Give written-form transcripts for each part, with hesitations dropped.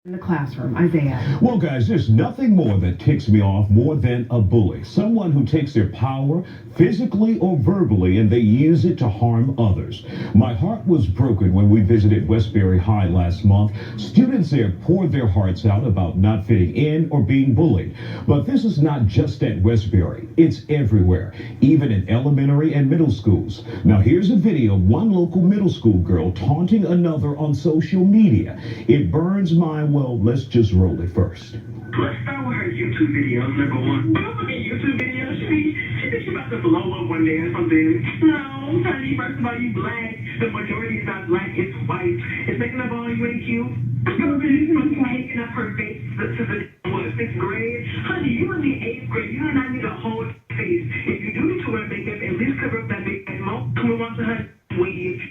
In the classroom, Isiah. Well, guys, there's nothing more that ticks me off more than a bully. Someone who takes their power, physically or verbally, and they use it to harm others. My heart was broken when we visited Westbury High last month. Students there poured their hearts out about not fitting in or being bullied. But this is not just at Westbury. It's everywhere, even in elementary and middle schools. Now, here's a video of one local middle school girl taunting another on social media. It burns my well, let's just roll it first. Let's start with her YouTube videos, number one. Fucking YouTube videos, she thinks she's about to blow up one day or something. No, honey, first of all, you black. The majority is not black, it's white. It's making up all you ain't cute. Girl, she's taking up her face to the, what, 6th grade? Honey, you in the 8th grade. You do not need a whole face. If you do need to wear makeup, at least cover up that big face. Move on to her weave.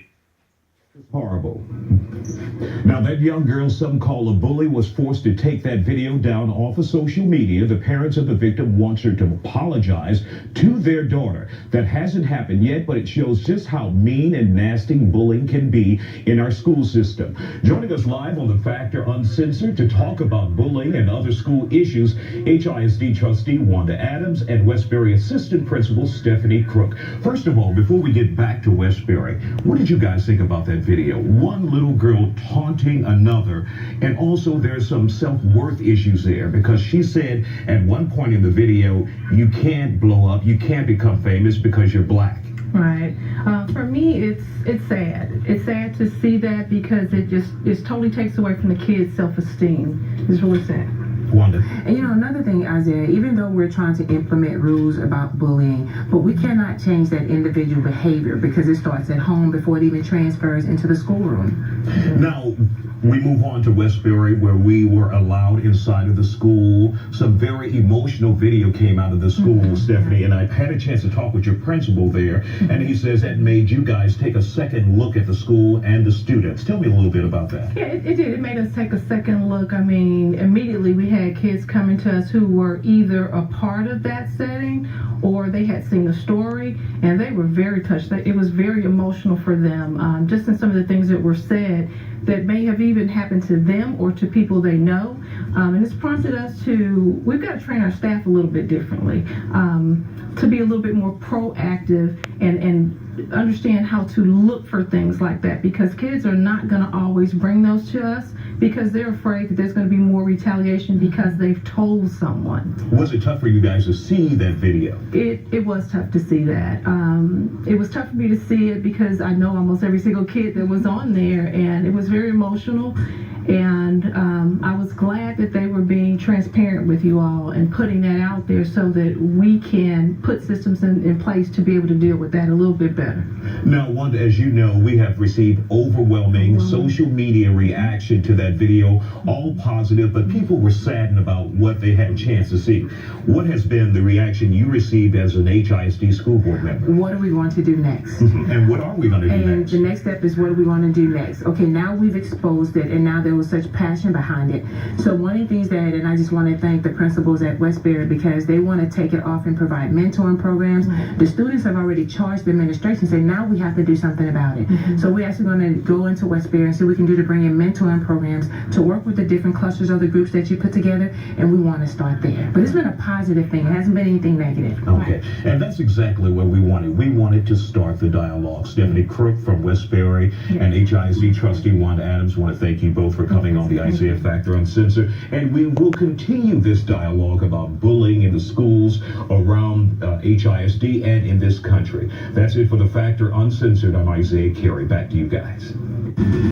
Horrible. Now, that young girl, some call a bully, was forced to take that video down off of social media. The parents of the victim wants her to apologize to their daughter. That hasn't happened yet, but it shows just how mean and nasty bullying can be in our school system. Joining us live on The Factor Uncensored to talk about bullying and other school issues, HISD trustee Wanda Adams and Westbury assistant principal Stephanie Crook. First of all, before we get back to Westbury, what did you guys think about that video? One little girl taunting another, and also there's some self-worth issues there, because she said at one point in the video, you can't blow up, you can't become famous because you're black. Right. For me, it's sad. It's sad to see that, because it totally takes away from the kids' self-esteem. It's really sad. Wanda. And another thing, Isiah, even though we're trying to implement rules about bullying, but we cannot change that individual behavior, because it starts at home before it even transfers into the schoolroom. Now, we move on to Westbury, where we were allowed inside of the school. Some very emotional video came out of the school, Stephanie, and I've had a chance to talk with your principal there, and he says that made you guys take a second look at the school and the students. Tell me a little bit about that. Yeah, it did. It made us take a second look. I mean, immediately we had kids coming to us who were either a part of that setting or they had seen the story, and they were very touched. It was very emotional for them, just in some of the things that were said that may have even happened to them or to people they know. And it's prompted us we've got to train our staff a little bit differently, to be a little bit more proactive and understand how to look for things like that, because kids are not going to always bring those to us because they're afraid that there's going to be more retaliation because they've told someone. Was it tough for you guys to see that video? It was tough to see that. It was tough for me to see it because I know almost every single kid that was on there, and it was very emotional. And I was glad that they were being transparent with you all and putting that out there so that we can put systems in place to be able to deal with that a little bit better. Now, Wanda, as you know, we have received overwhelming social media reaction to that video, all positive, but people were saddened about what they had a chance to see. What has been the reaction you received as an HISD school board member? What are we going to do next? And what are we going to do and next? The next step is, what are we going to do next? Okay, now we've exposed it, and now there was such passion behind it. So one of the things that, and I just want to thank the principals at Westbury, because they want to take it off and provide mentoring programs. The students have already charged the administration and say, now we have to do something about it. So we're actually going to go into Westbury and see what we can do to bring in mentoring programs to work with the different clusters of the groups that you put together, and we want to start there. But it's been a positive thing. It hasn't been anything negative. Okay, and that's exactly what we wanted. We wanted to start the dialogue. Stephanie Crook from Westbury and HISD trustee Wanda Adams, want to thank you both for coming on the Isiah Factor Uncensored, and we will continue this dialogue about bullying in the schools around HISD and in this country. That's it for the Factor Uncensored. I'm Isiah Carey. Back to you guys.